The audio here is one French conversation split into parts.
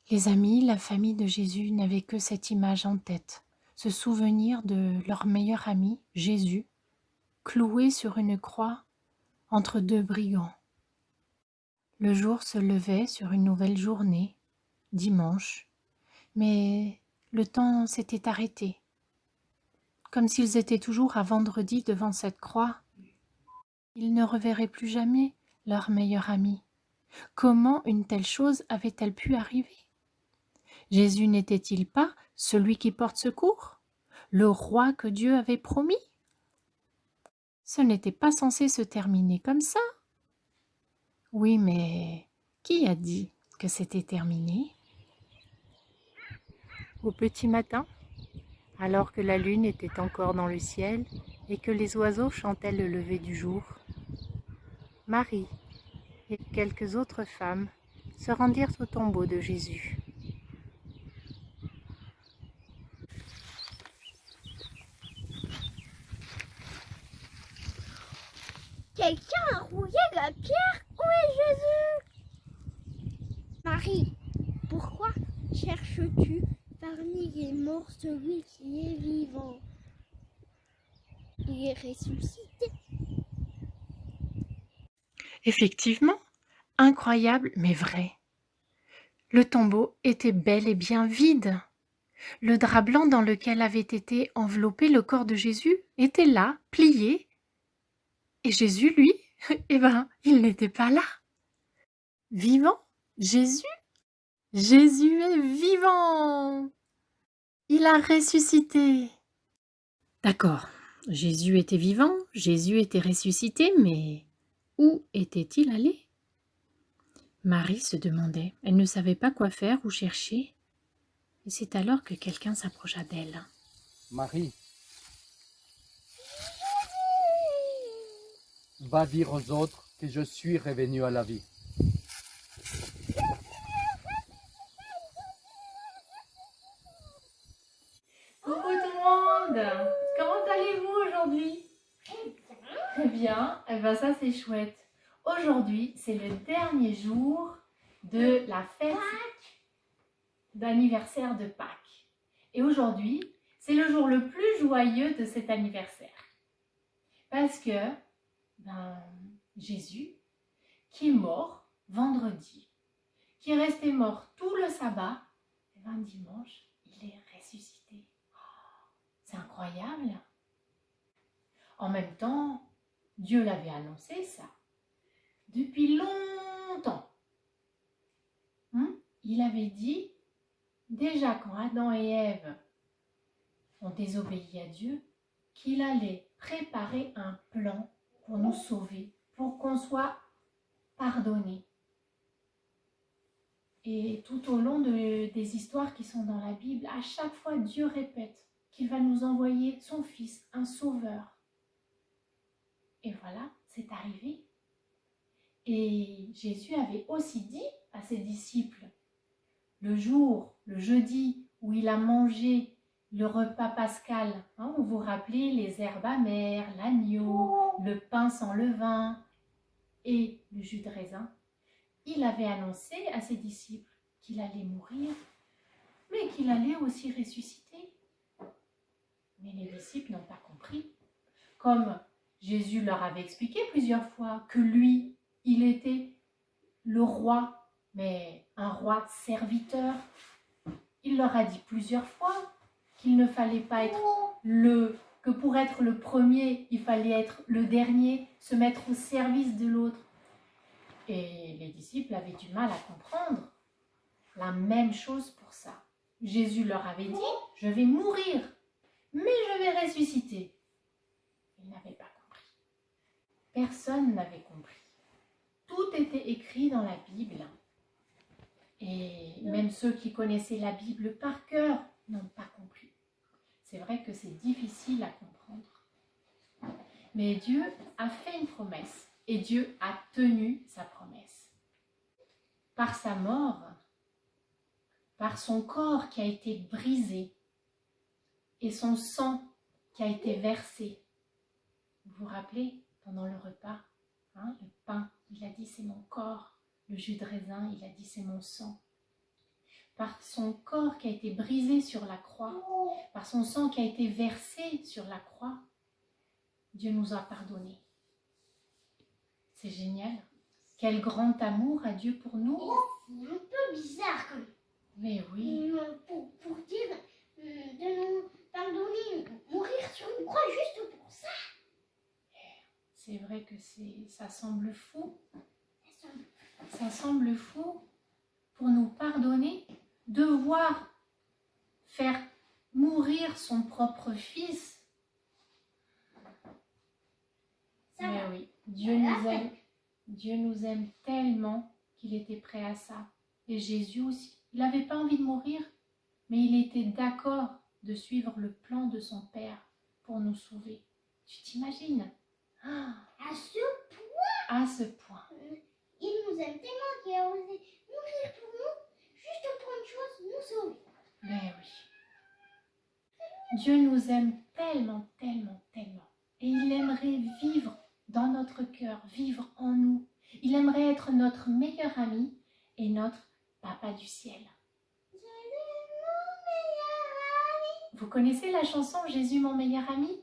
Les amis, la famille de Jésus n'avaient que cette image en tête, ce souvenir de leur meilleur ami, Jésus, cloué sur une croix entre deux brigands. Le jour se levait sur une nouvelle journée, dimanche, mais le temps s'était arrêté, comme s'ils étaient toujours à vendredi devant cette croix. Ils ne reverraient plus jamais leur meilleur ami. Comment une telle chose avait-elle pu arriver? Jésus n'était-il pas celui qui porte secours? Le roi que Dieu avait promis? Ce n'était pas censé se terminer comme ça. Oui, mais qui a dit que c'était terminé? Au petit matin, alors que la lune était encore dans le ciel et que les oiseaux chantaient le lever du jour, Marie et quelques autres femmes se rendirent au tombeau de Jésus. Quelqu'un a rouillé la pierre. Où est Jésus? Marie, pourquoi cherches-tu parmi les morts celui qui est vivant? Il est ressuscité. Effectivement, incroyable mais vrai. Le tombeau était bel et bien vide. Le drap blanc dans lequel avait été enveloppé le corps de Jésus était là, plié. Et Jésus, lui, il n'était pas là. Vivant? Jésus? Jésus est vivant! Il a ressuscité. D'accord, Jésus était vivant, Jésus était ressuscité, mais où était-il allé? Marie se demandait. Elle ne savait pas quoi faire ou chercher. Et c'est alors que quelqu'un s'approcha d'elle. Marie, va dire aux autres que je suis revenu à la vie. Coucou tout le monde! Comment allez-vous aujourd'hui? Très bien, et ben ça c'est chouette. Aujourd'hui, c'est le dernier jour de la fête d'anniversaire de Pâques. Et aujourd'hui, c'est le jour le plus joyeux de cet anniversaire. Parce que Jésus, qui est mort vendredi, qui est resté mort tout le sabbat, et dimanche, il est ressuscité. C'est incroyable. En même temps, Dieu l'avait annoncé ça depuis longtemps. Il avait dit, déjà quand Adam et Ève ont désobéi à Dieu, qu'il allait préparer un plan pour nous sauver, pour qu'on soit pardonné. Et tout au long des histoires qui sont dans la Bible, à chaque fois Dieu répète qu'il va nous envoyer son Fils, un sauveur. Et voilà, c'est arrivé. Et Jésus avait aussi dit à ses disciples, le jeudi, où il a mangé le repas pascal, vous vous rappelez les herbes amères, l'agneau, le pain sans levain et le jus de raisin, il avait annoncé à ses disciples qu'il allait mourir, mais qu'il allait aussi ressusciter. Mais les disciples n'ont pas compris. Comme Jésus leur avait expliqué plusieurs fois que lui, il était le roi, mais un roi serviteur. Il leur a dit plusieurs fois qu'il ne fallait pas être que pour être le premier, il fallait être le dernier, se mettre au service de l'autre. Et les disciples avaient du mal à comprendre. La même chose pour ça. Jésus leur avait dit, je vais mourir, mais je vais ressusciter. Ils n'avaient pas compris. Personne n'avait compris. Tout était écrit dans la Bible. Et même ceux qui connaissaient la Bible par cœur n'ont pas compris. C'est vrai que c'est difficile à comprendre. Mais Dieu a fait une promesse et Dieu a tenu sa promesse. Par sa mort, par son corps qui a été brisé et son sang qui a été versé. Vous vous rappelez, pendant le repas, le pain, il a dit c'est mon corps. Le jus de raisin, il a dit c'est mon sang. par son corps qui a été brisé sur la croix, par son sang qui a été versé sur la croix, Dieu nous a pardonnés. C'est génial. Quel grand amour a Dieu pour nous. C'est un peu bizarre quand même. Mais oui. Pour dire de nous pardonner, mourir sur une croix juste pour ça. C'est vrai que ça semble fou. Ça semble fou pour nous pardonner, devoir faire mourir son propre fils. Mais oui, Dieu nous aime tellement qu'il était prêt à ça. Et Jésus aussi. Il n'avait pas envie de mourir, mais il était d'accord de suivre le plan de son Père pour nous sauver. Tu t'imagines? À ce point. À ce point. Il nous aime tellement qu'il a osé mourir pour nous, juste pour une chose, nous sauver. Mais oui. Dieu nous aime tellement, tellement, tellement. Et il aimerait vivre dans notre cœur, vivre en nous. Il aimerait être notre meilleur ami et notre Papa du ciel. Vous connaissez la chanson Jésus mon meilleur ami?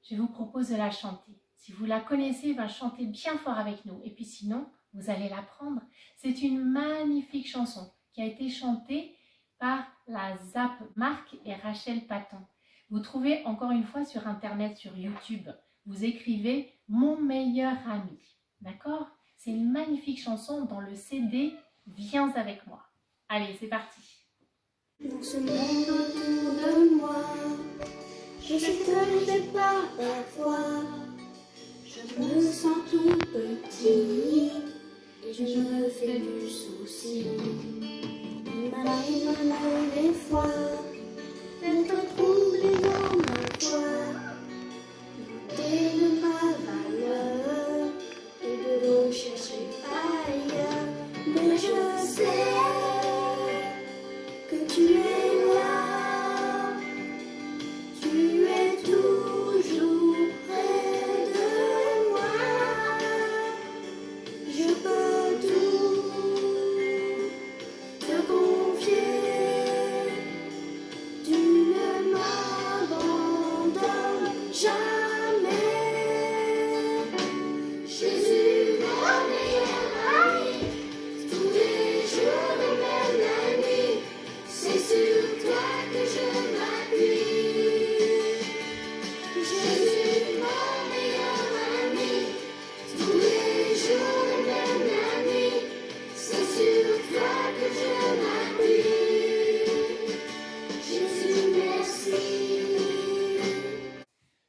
Je vous propose de la chanter. Si vous la connaissez, chantez bien fort avec nous. Et puis sinon, vous allez l'apprendre. C'est une magnifique chanson qui a été chantée par la ZAP Marc et Rachel Paton. Vous trouvez encore une fois sur Internet, sur YouTube. Vous écrivez « Mon meilleur ami ». D'accord? C'est une magnifique chanson dans le CD « Viens avec moi ». Allez, c'est parti. Dans ce monde autour de moi, je sais que j'ai peur parfois. Je me sens tout petit et je me fais du souci. Il m'arrive même des fois d'être troublé dans ma foi, douter de ma valeur et de le chercher ailleurs. Mais je sais que tu es là, tu es toujours près de moi. Je peux tout te confier, tu ne m'abandonnes jamais. Jésus, mon meilleur ami, tous les jours et même la nuit, c'est sur toi que je m'appuie. Jésus, mon meilleur ami, tous les jours et même la nuit, c'est sur toi que je m'appuie. Jésus, merci.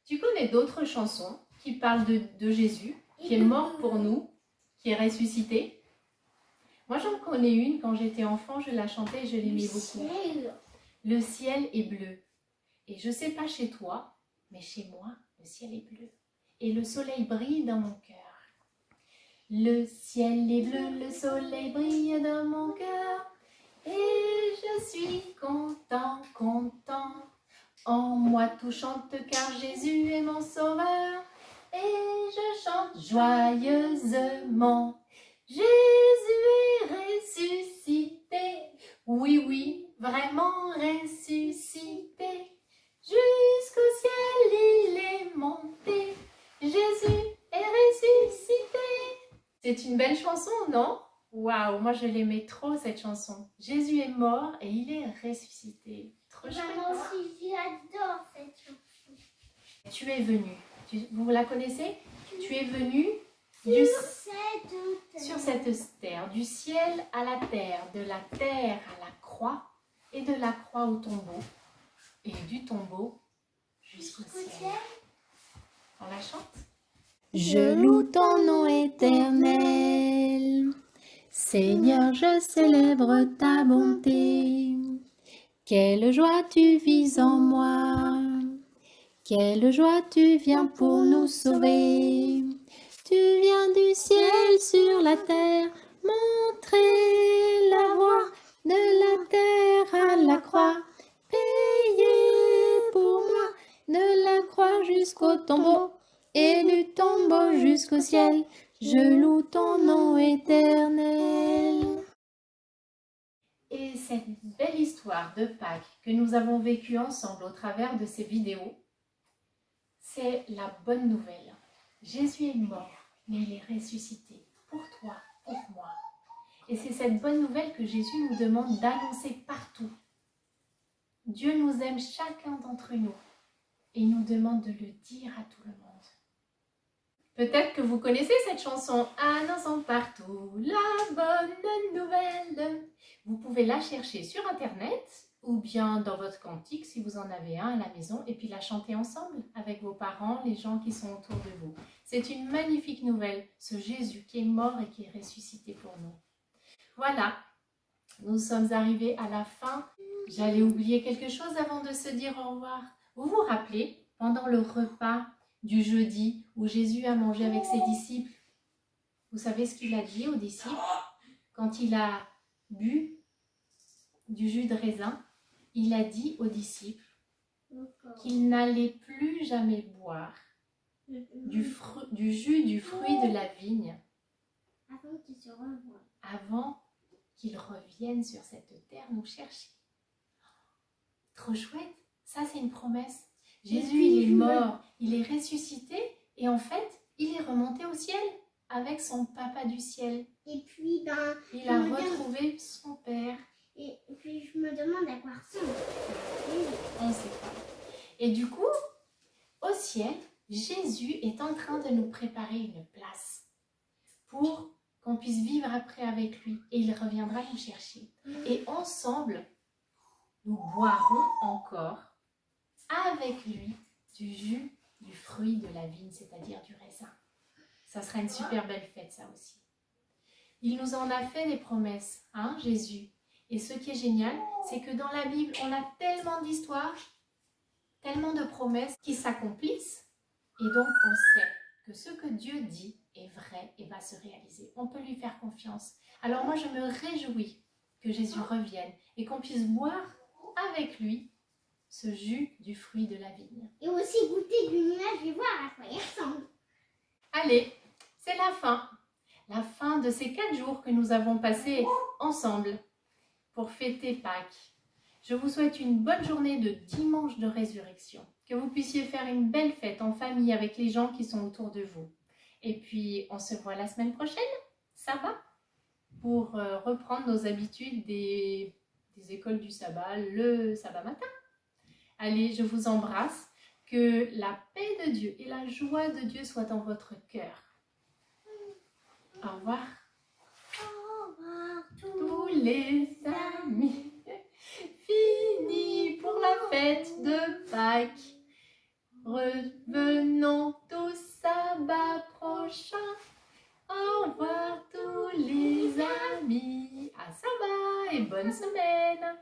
Tu connais d'autres chansons qui parlent de Jésus, qui est mort pour nous, qui est ressuscité? Moi, j'en connais une, quand j'étais enfant, je la chantais et je l'aimais beaucoup. Le ciel est bleu. Et je sais pas chez toi, mais chez moi, le ciel est bleu. Et le soleil brille dans mon cœur. Le ciel est bleu, le soleil brille dans mon cœur. Et je suis content, content. En moi tout chante car Jésus est mon sauveur. Et je chante joyeusement. Jésus est ressuscité. Oui, oui, vraiment ressuscité. Jusqu'au ciel il est monté. Jésus est ressuscité. C'est une belle chanson, non? Waouh, moi je l'aimais trop cette chanson. Jésus est mort et il est ressuscité. Trop chouette. Moi aussi, j'adore cette chanson. Tu es venu. Vous la connaissez? Tu es venu sur cette terre, du ciel à la terre, de la terre à la croix et de la croix au tombeau et du tombeau jusqu'au ciel. On la chante? Je loue ton nom éternel, Seigneur, je célèbre ta bonté. Quelle joie tu vis en moi, quelle joie tu viens pour nous sauver. Tu viens du ciel sur la terre, montrer la voie de la terre à la croix. Payer pour moi de la croix jusqu'au tombeau et du tombeau jusqu'au ciel. Je loue ton nom éternel. Et cette belle histoire de Pâques que nous avons vécue ensemble au travers de ces vidéos, c'est la bonne nouvelle. Jésus est mort, mais il est ressuscité pour toi, pour moi. Et c'est cette bonne nouvelle que Jésus nous demande d'annoncer partout. Dieu nous aime chacun d'entre nous et il nous demande de le dire à tout le monde. Peut-être que vous connaissez cette chanson « Annonçons partout la bonne nouvelle ». Vous pouvez la chercher sur internet ou bien dans votre cantique si vous en avez un à la maison et puis la chanter ensemble avec vos parents, les gens qui sont autour de vous. C'est une magnifique nouvelle, ce Jésus qui est mort et qui est ressuscité pour nous. Voilà, nous sommes arrivés à la fin. J'allais oublier quelque chose avant de se dire au revoir. Vous vous rappelez, pendant le repas du jeudi où Jésus a mangé avec ses disciples, vous savez ce qu'il a dit aux disciples quand il a bu du jus de raisin? Il a dit aux disciples qu'il n'allait plus jamais boire du jus du fruit de la vigne avant qu'il revienne sur cette terre nous chercher. Trop chouette, ça c'est une promesse. Jésus, il est mort, il est ressuscité et en fait, il est remonté au ciel avec son papa du ciel. Et puis, il a retrouvé son père. Et puis, je me demande à quoi ressemble. On ne sait pas. Et du coup, au ciel, Jésus est en train de nous préparer une place pour qu'on puisse vivre après avec lui. Et il reviendra nous chercher. Et ensemble, nous boirons encore avec lui du jus du fruit de la vigne, c'est-à-dire du raisin. Ça sera une super belle fête, ça aussi. Il nous en a fait des promesses, hein, Jésus. Et ce qui est génial, c'est que dans la Bible, on a tellement d'histoires, tellement de promesses qui s'accomplissent. Et donc, on sait que ce que Dieu dit est vrai et va se réaliser. On peut lui faire confiance. Alors moi, je me réjouis que Jésus revienne et qu'on puisse boire avec lui ce jus du fruit de la vigne. Et aussi goûter du nuage et voir à quoi il ressemble. Allez, c'est la fin. La fin de ces 4 jours que nous avons passés ensemble pour fêter Pâques. Je vous souhaite une bonne journée de dimanche de résurrection. Que vous puissiez faire une belle fête en famille avec les gens qui sont autour de vous. Et puis, on se voit la semaine prochaine, ça va? Pour reprendre nos habitudes des écoles du sabbat, le sabbat matin. Allez, je vous embrasse. Que la paix de Dieu et la joie de Dieu soient dans votre cœur. Au revoir. Au revoir Tous les amis, fini pour la fête de Pâques. Revenons au sabbat prochain. Au revoir tous les amis. À sabbat et bonne semaine.